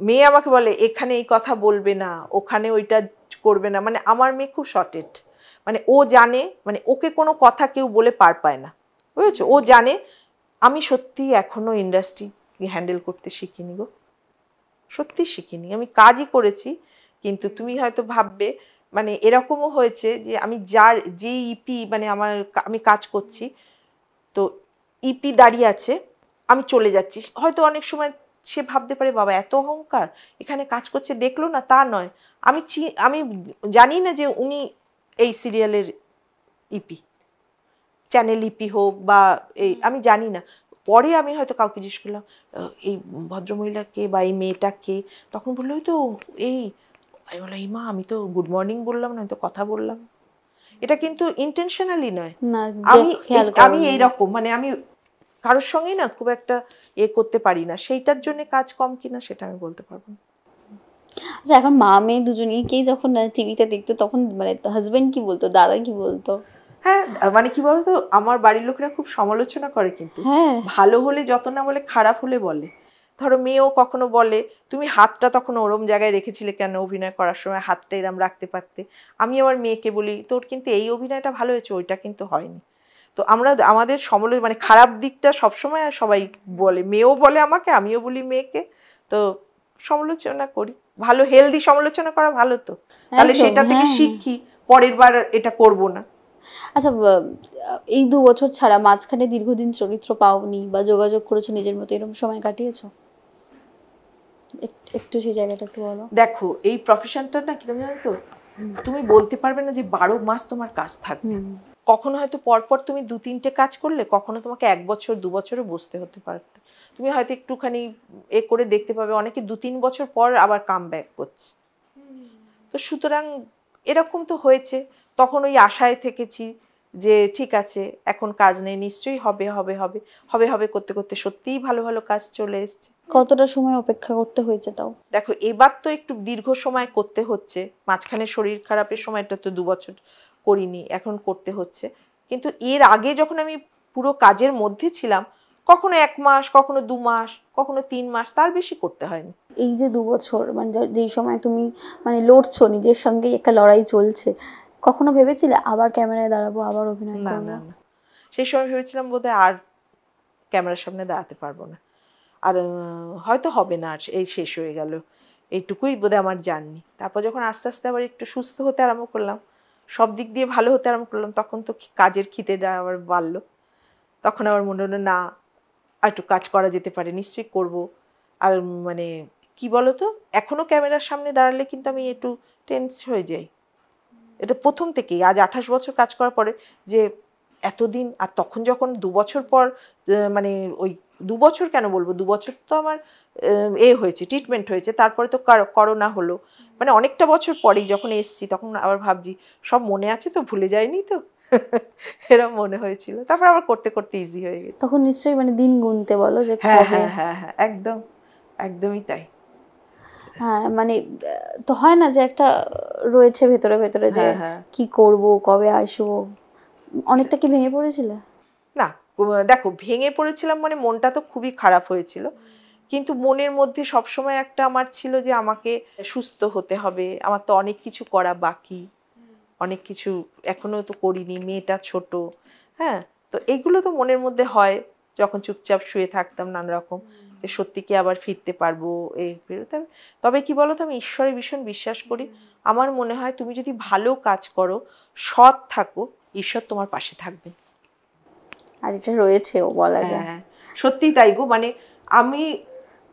মেয়ে আমাকে বলে এখানে এই কথা বলবে না, ওখানে ওইটা করবে না। মানে আমার মেয়ে খুব শর্টেড, মানে ও জানে, মানে ওকে কোনো কথা কেউ বলে পার পায় না, বুঝেছো? ও জানে। আমি সত্যি এখনো ইন্ডাস্ট্রি হ্যান্ডেল করতে শিখিনি গো, সত্যি শিখিনি। আমি কাজই করেছি, কিন্তু তুমি হয়তো ভাববে, মানে এরকমও হয়েছে যে আমি যে ইপি, মানে আমি কাজ করছি, তো ইপি দাঁড়িয়ে আছে, আমি চলে যাচ্ছি, হয়তো অনেক সময় সে ভাবতে পারে বাবা এত অহংকার, এখানে কাজ করছে দেখলো না, তা নয়। আমি জানি না যে উনি এই সিরিয়ালের ইপি, চ্যানেল ইপি হোক বা এই, আমি জানি না। পরে আমি হয়তো কাউকে জিজ্ঞেস করলাম এই ভদ্রমহিলাকে বা এই মেয়েটাকে, তখন বললো ওই তো এই, আমি বললাম এই মা, আমি তো গুড মর্নিং বললাম না, আমি তো কথা বললাম। এটা কিন্তু ইন্টেনশনালি নয়, না, আমি এইরকম, মানে আমি কারোর সঙ্গেই না খুব একটা করতে পারি না, সেইটার জন্য কাজ কম কিনা সেটা আমি বলতে পারবো না। আচ্ছা, এখন মা মেয়ে দুজনেই যখন টিভিতে দেখতো, তখন মানে হাজবেন্ড কি বলতো, দাদা কি বলতো? হ্যাঁ, মানে কি বলতো, আমার বাড়ির লোকেরা খুব সমালোচনা করে, কিন্তু হ্যাঁ, ভালো হলে যত না বলে, খারাপ হলে বলে। ধরো মেয়েও কখনো বলে তুমি হাতটা তখন ওরম জায়গায় রেখেছিলে কেন, অভিনয় করার সময় হাতটা এরম রাখতে পারতে। আমি আমার মেয়েকে বলি তোর কিন্তু এই অভিনয়টা ভালো হয়েছে, ওইটা কিন্তু হয়নি। তো আমরা আমাদের মানে খারাপ দিকটা সবসময় সবাই বলে, মেয়েও বলে আমাকে, আমিও বলি মেয়েকে। তো সমালোচনা করি, ভালো হেলদি সমালোচনা করা ভালো, তো তাহলে সেটা থেকে শিখি, পরের বার এটা করব না। আচ্ছা, এই 2 বছর ছাড়া মাঝখানে দীর্ঘদিন চরিত্র পাওনি বা যোগাযোগ করেছো নিজের মতো, এরকম সময় কাটিয়েছো? একটু সেই জায়গাটা একটু বলো। দেখো এই প্রফেশনটা না কিরকম জানো তো, তুমি বলতে পারবে না যে 12 মাস তোমার কাজ থাকবে। কখনো হয়তো পরপর তুমি 2-3টে কাজ করলে, কখনো তোমাকে 1 বছর 2 বছরও বসতে হতে পারতে। তুমি হয়তো একটুখানি করে দেখতে পাবে, অনেকে 2-3 বছর পর আবার কাম ব্যাক করছে। তো সুতরাং এরকম তো হয়েছে, তখন ওই আশায় থেকেছি যে ঠিক আছে এখন কাজ নেই, নিশ্চয়ই হবে হবে হবে হবে হবে করতে করতে সত্যিই ভালো ভালো কাজ চলে এসছে। কতটা সময় অপেক্ষা করতে হয়েছে তাও? দেখো এবার তো একটু দীর্ঘ সময় করতে হচ্ছে, মাঝখানে শরীর খারাপের সময়টা তো 2 বছর করিনি, এখন করতে হচ্ছে। কিন্তু এর আগে যখন আমি পুরো কাজের মধ্যে ছিলাম, কখনো 1 মাস, কখনো 2 মাস, কখনো 3 মাস, তার বেশি করতে হয়নি। এই যে 2 বছর, মানে যেই সময় তুমি মানে লড়ছো, নিজের সঙ্গে একটা লড়াই চলছে, কখনো ভেবেছিলে আবার ক্যামেরায় দাঁড়াবো, আবার অভিনয় না করবো? না না, সেই সময় ভেবেছিলাম বোধহয় আর ক্যামেরার সামনে দাঁড়াতে পারবো না, আর হয়তো হবে না, আর এই শেষ হয়ে গেল, এইটুকুই বোধহয় আমার জার্নি। তারপর যখন আস্তে আস্তে আবার একটু সুস্থ হতে আরম্ভ করলাম, সব দিক দিয়ে ভালো হতে আরম্ভ করলাম, তখন তো কাজের খিদেটা আবার বাড়লো। তখন আবার মনে হলো না, আর একটু কাজ করা যেতে পারে, নিশ্চয়ই করব। আর মানে কি বলতো, এখনো ক্যামেরার সামনে দাঁড়ালে কিন্তু আমি একটু টেন্স হয়ে যাই, এটা প্রথম থেকেই। আজ 28 বছর কাজ করার পরে যে এতদিন, আর তখন যখন 2 বছর পর, মানে ওই 2 বছর কেন বলবো, 2 বছর তো আমার হয়েছে, ট্রিটমেন্ট হয়েছে, তারপরে তো করোনা হলো, মানে অনেকটা বছর পরেই যখন এসছি, তখন আবার ভাবছি সব মনে আছে তো, ভুলে যায়নি তো, এরকম মনে হয়েছিল। তারপর আবার করতে করতে ইজি হয়ে গেছে। তখন নিশ্চয়ই মানে দিন গুনতে বলো যে হ্যাঁ হ্যাঁ হ্যাঁ হ্যাঁ, একদম একদমই তাই। হ্যাঁ, মানে তো হয় না যে একটা রয়েছে ভেতরে ভেতরে যে কি করব, কবে আসবো, অনেকটা কি ভেঙে পড়েছিলে? না দেখো, ভেঙে পড়েছিলাম মানে মনটা তো খুবই খারাপ হয়েছিল, কিন্তু মনের মধ্যে সবসময় একটা আমার ছিল যে আমাকে সুস্থ হতে হবে, আমার তো অনেক কিছু করা বাকি, অনেক কিছু এখনো তো করিনি, মেয়েটা ছোট, হ্যাঁ, তো এগুলো তো মনের মধ্যে হয় যখন চুপচাপ শুয়ে থাকতাম নানা রকম, যে সত্যি কি আবার ফিরতে পারবো এই বেরোতে। তবে কি বলতো, আমি ঈশ্বরে ভীষণ বিশ্বাস করি। আমার মনে হয় তুমি যদি ভালো কাজ করো, সৎ থাকো, ঈশ্বর তোমার পাশে থাকবে। আর এটা রয়েছেও বলা যায়। হ্যাঁ, সত্যি তাই গো। মানে আমি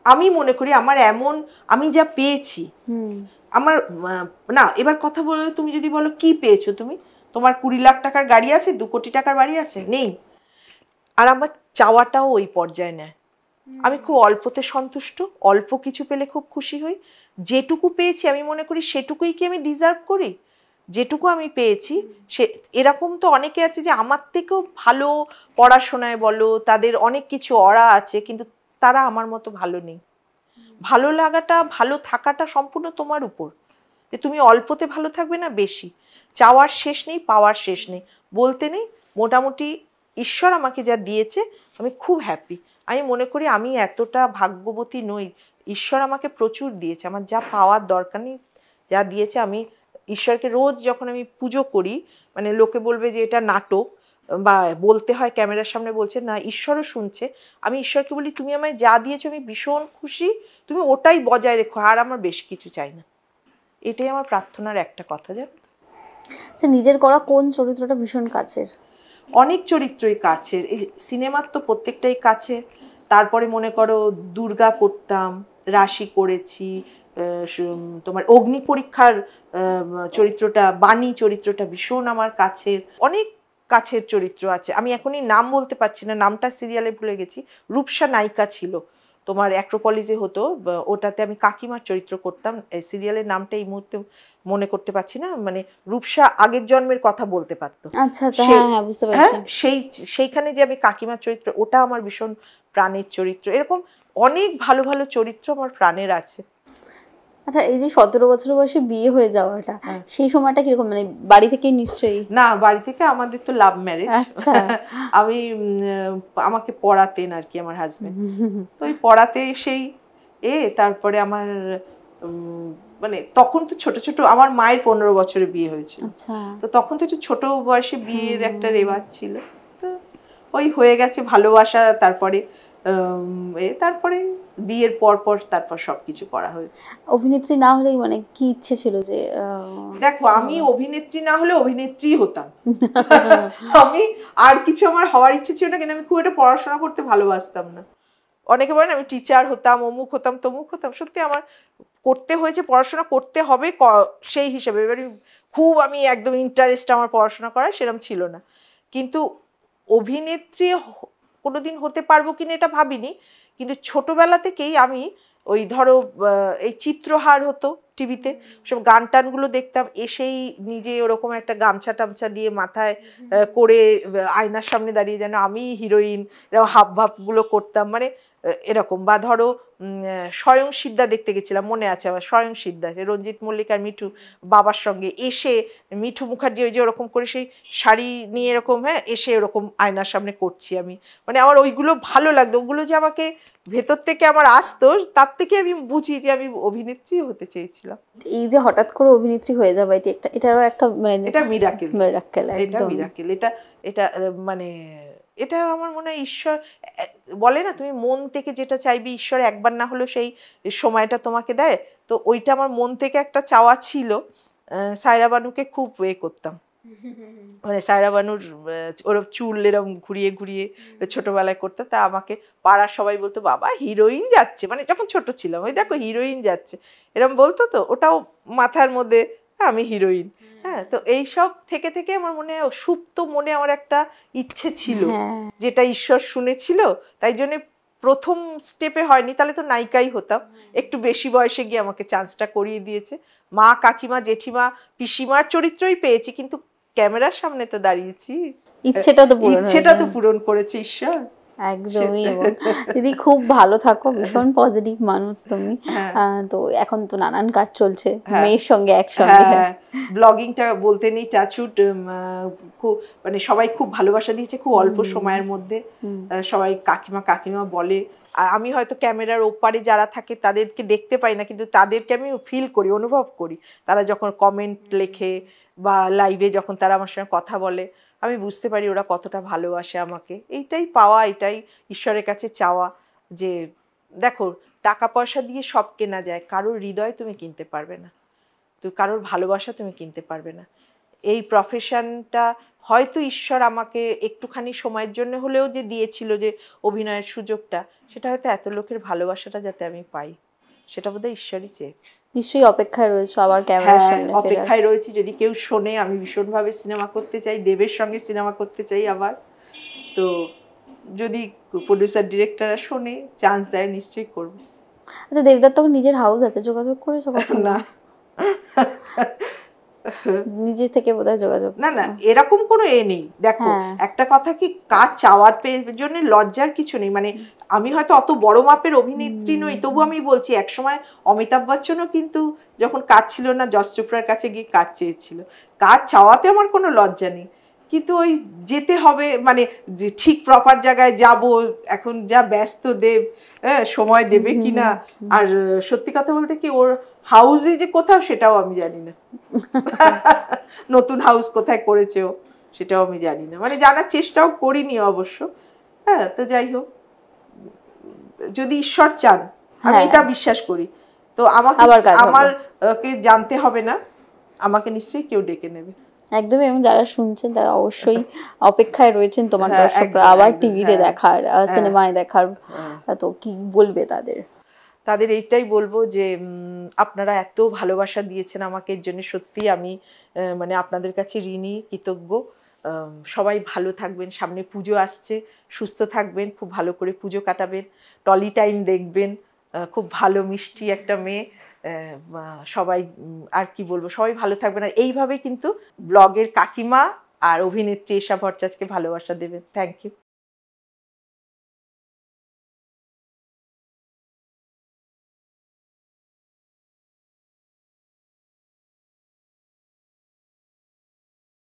আমি মনে করি আমার এমন, আমি যা পেয়েছি আমার না, এবার কথা বলো, তুমি যদি বলো কি পেয়েছো তুমি, তোমার 20 লাখ টাকার গাড়ি আছে, 2 কোটি টাকার বাড়ি আছে, নেই। আর আমার চাওয়াটাও ওই পর্যায়ে নেয়। আমি খুব অল্পতে সন্তুষ্ট, অল্প কিছু পেলে খুব খুশি হই। যেটুকু পেয়েছি আমি মনে করি সেটুকুই কি আমি ডিজার্ভ করি, যেটুকু আমি পেয়েছি সে, এরকম তো অনেকে আছে যে আমার থেকেও ভালো পড়াশোনায় বলো, তাদের অনেক কিছু অরা আছে, কিন্তু তারা আমার মতো ভালো নেই। ভালো লাগাটা, ভালো থাকাটা সম্পূর্ণ তোমার উপর, যে তুমি অল্পতে ভালো থাকবে না বেশি। চাওয়ার শেষ নেই, পাওয়ার শেষ নেই, বলতে নেই। মোটামুটি ঈশ্বর আমাকে যা দিয়েছে আমি খুব হ্যাপি। আমি মনে করি আমি এতটা ভাগ্যবতী নই, ঈশ্বর আমাকে প্রচুর দিয়েছে। আমার যা পাওয়ার দরকার নেই, যা দিয়েছে। আমি ঈশ্বরকে রোজ যখন আমি পুজো করি, মানে লোকে বলবে যে এটা নাটক বা বলতে হয় ক্যামেরার সামনে, বলছে না, ঈশ্বরও শুনছে। আমি ঈশ্বরকে বলি তুমি আমায় যা দিয়েছো আমি ভীষণ খুশি, তুমি ওটাই বজায় রেখো, আর আমার বেশি কিছু চাই না। এটাই আমার প্রার্থনার একটা কথা, জানো তো। আচ্ছা, নিজের করা কোন চরিত্রটা ভীষণ কাছের? অনেক চরিত্রই কাছের, এই সিনেমার তো প্রত্যেকটাই কাছে। তারপরে মনে করো দুর্গা করতাম, রাশি করেছি, তোমার অগ্নি পরীক্ষার চরিত্রটা, বাণী চরিত্রটা ভীষণ আমার কাছের। অনেক কাছের চরিত্র আছে, আমি এখনই নাম বলতে পারছি না, নামটা সিরিয়ালে ভুলে গেছি। রূপসা নায়িকা ছিল, তোমার অ্যাক্রোপলিসে হতো, ওটাতে আমি কাকিমার চরিত্র করতাম। সিরিয়ালের নামটা এই মুহূর্তে মনে করতে পারছি না। মানে রূপসা আগের জন্মের কথা বলতে পারতো। আচ্ছা আচ্ছা, হ্যাঁ হ্যাঁ, বুঝতে পারছি। সেইখানে যে আমি কাকিমার চরিত্র, ওটা আমার ভীষণ প্রাণের চরিত্র। এরকম অনেক ভালো ভালো চরিত্র আমার প্রাণের আছে। আচ্ছা, এই যে 17 বছর বয়সে বিয়ে হয়ে যাওয়াটা, সেই সময়টা কিরকম? মানে বাড়ি থেকে নিশ্চয়ই? না, বাড়ি থেকে, আমাদের তো লাভ ম্যারেজ। আচ্ছা। আমি আমাকে পড়াতেন আর কি আমার হাজবেন্ড, তো ওই পড়াতে এসেই তারপরে আমার মানে তখন তো ছোট ছোট, আমার মায়ের 15 বছরে বিয়ে হয়েছিল। আচ্ছা। তো তখন তো একটু ছোট বয়সে বিয়ের একটা রেওয়াজ ছিল, তো ওই হয়ে গেছে ভালোবাসা। তারপরে তারপরে বিয়ের পর পর তারপর সবকিছু করা হয়েছে। অভিনেত্রী না হলেই মানে কি ইচ্ছে ছিল যে? দেখো, আমি অভিনেত্রী না হলে অভিনেত্রী হতাম। আমি আর কিছু আমার হওয়ার ইচ্ছে ছিল না, কিন্তু আমি খুব একটা পড়াশোনা করতে ভালোবাসতাম না। অনেকে বলেন আমি টিচার হতাম, অমুক হতাম, তমুক হতাম। সত্যি আমার করতে হয়েছে, পড়াশোনা করতে হবে সেই হিসেবে। এবারে খুব আমি একদম ইন্টারেস্ট আমার পড়াশোনা করার সেরকম ছিল না, কিন্তু অভিনেত্রী কোনোদিন হতে পারবো কিনা এটা ভাবিনি। কিন্তু ছোটবেলা থেকেই আমি ওই ধরো এই চিত্রহার হতো টিভিতে, সব গান টানগুলো দেখতাম, এসেই নিজে ওরকম একটা গামছা টামছা দিয়ে মাথায় করে আয়নার সামনে দাঁড়িয়ে যেন আমি হিরোইন, এরকম হাব ভাবগুলো করতাম। মানে এরকম। বা ধরো স্বয়ং সিদ্ধা দেখতে গেছিলাম, মনে আছে আমার, স্বয়ং সিদ্ধা, রঞ্জিত মল্লিক আর মিঠু বাবার সঙ্গে, এসে মিঠু মুখার্জি ওই যে ওরকম করে সেই শাড়ি নিয়ে এরকম, হ্যাঁ, এসে ওরকম আয়নার সামনে করছি আমি। মানে আমার ওইগুলো ভালো লাগতো, ওগুলো যে আমাকে ভেতর থেকে আমার আসতো, তার থেকে আমি বুঝি যে আমি অভিনেত্রী হতে চেয়েছিলাম। এই যে হঠাৎ করে অভিনেত্রী হয়ে যাবে, এটারও একটা মানে এটা মিরাকেল, মিরাকেল, এটা মিরাকেল। এটা মানে এটা আমার মনে হয় ঈশ্বর বলে না, তুমি মন থেকে যেটা চাইবে ঈশ্বর একবার না হলেও সেই সময়টা তোমাকে দেয়। তো ওইটা আমার মন থেকে একটা চাওয়া ছিল। সায়রা বানুকে খুব করতাম, মানে সায়রা বানুর ওরকম চুল এরকম ঘুরিয়ে ঘুরিয়ে ছোটবেলায় করতে, তা আমাকে পাড়ার সবাই বলতো বাবা হিরোইন যাচ্ছে, মানে যখন ছোট ছিলাম, ওই দেখো হিরোইন যাচ্ছে এরকম বলতো। তো ওটাও মাথার মধ্যে আমি হিরোইন। হ্যাঁ, তো এইসব থেকে থেকে আমার মনে হয় সুপ্ত মনে আমার একটা ইচ্ছে ছিল, যেটা ঈশ্বর শুনেছিল। তাই জন্য প্রথম স্টেপে হয়নি, তাহলে তো নায়িকাই হতাম। একটু বেশি বয়সে গিয়ে আমাকে চান্সটা করিয়ে দিয়েছে। মা, কাকিমা, জেঠিমা, পিসিমার চরিত্রই পেয়েছি, কিন্তু ক্যামেরার সামনে তো দাঁড়িয়েছি, ইচ্ছেটা তো পূরণ করেছে ঈশ্বর। একদমই। এবং দিদি খুব ভালো থাকো, ভীষণ পজিটিভ মানুষ তুমি। তো এখন তো নানান কাজ চলছে মেয়ের সঙ্গে একসঙ্গে। ব্লগিংটা বলতে নেই, টাচউড, খুব মানে সবাই খুব ভালোবাসা দিয়েছে খুব অল্প সময়ের মধ্যে। সবাই কাকিমা কাকিমা বলে, আর আমি হয়তো ক্যামেরার ওপারে যারা থাকে তাদেরকে দেখতে পাই না, কিন্তু তাদেরকে আমি ফিল করি, অনুভব করি। তারা যখন কমেন্ট লেখে বা লাইভে যখন তারা আমার সঙ্গে কথা বলে, আমি বুঝতে পারি ওরা কতটা ভালোবাসে আমাকে। এইটাই পাওয়া, এটাই ঈশ্বরের কাছে চাওয়া। যে দেখো, টাকা পয়সা দিয়ে সব কেনা যায়, কারোর হৃদয় তুমি কিনতে পারবে না, তো কারোর ভালোবাসা তুমি কিনতে পারবে না। এই প্রফেশনটা হয়তো ঈশ্বর আমাকে একটুখানি সময়ের জন্য হলেও যে দিয়েছিল, যে অভিনয়ের সুযোগটা, সেটা হয়তো এত লোকের ভালোবাসাটা যাতে আমি পাই, সেটা বোধহয় ঈশ্বরই চেয়েছে। নিশ্চয়ই অপেক্ষায় রয়েছে আবার ক্যামেরার হ্যাঁ, সামনে ফেরার। অপেক্ষায় রয়েছি। যদি কেউ শোনে, আমি ভীষণভাবে সিনেমা করতে চাই, দেবের সঙ্গে সিনেমা করতে চাই আবার। তো যদি প্রডিউসার ডিরেক্টররা শোনে, চান্স দেয়, নিশ্চয়ই করব। আচ্ছা, দেবদার তখন নিজের হাউস আছে, যোগাযোগ করেছো কখনো? না নিজে থেকে বোধহয় যোগাযোগ না না, এরকম কোনো নেই। দেখো, একটা কথা কি, কাজ চাওয়ার জন্য লজ্জার কিছু নেই। মানে আমি হয়তো অত বড় মাপের অভিনেত্রী নই, তবু আমি বলছি, একসময় অমিতাভ বচ্চনও কিন্তু যখন কাজ ছিল না, যশ চোপড়ার কাছে গিয়ে কাজ চেয়েছিল। কাজ চাওয়াতে আমার কোনো লজ্জা নেই, কিন্তু ওই যেতে হবে, মানে যে ঠিক প্রপার জায়গায় যাব। এখন যা ব্যস্ত দেব, হ্যাঁ, সময় দেবে কিনা। আর সত্যি কথা বলতে কি, ওর হাউসে যে কোথাও, সেটাও আমি জানি না। নতুন হাউস কোথায় করেছে ও, সেটাও আমি জানি না, মানে জানার চেষ্টাও করিনি অবশ্য। হ্যাঁ, তো যাই হোক, যদি ঈশ্বর চান, আমি এটা বিশ্বাস করি, তো আমাকে জানতে হবে না, আমাকে নিশ্চয়ই কেউ ডেকে নেবে। একদমই। এবং যারা শুনছেন তারা অবশ্যই অপেক্ষায় রয়েছেন তোমার দর্শকরা আবার টিভিতে দেখার, সিনেমায় দেখার। তো কি বলবে তাদের এইটাই বলবো যে আপনারা এত ভালোবাসা দিয়েছেন আমাকে, এর জন্য সত্যি আমি মানে আপনাদের কাছে ঋণী, কৃতজ্ঞ। সবাই ভালো থাকবেন, সামনে পুজো আসছে, সুস্থ থাকবেন, খুব ভালো করে পুজো কাটাবেন, টলি টাইম দেখবেন। খুব ভালো মিষ্টি একটা মেয়ে, সবাই আর কি বলবো, সবাই ভালো থাকবেন। আর এইভাবে কিন্তু ব্লগের কাকিমা আর অভিনেত্রী এশা ভট্টাচার্যকে ভালোবাসা দেবেন। Thank you.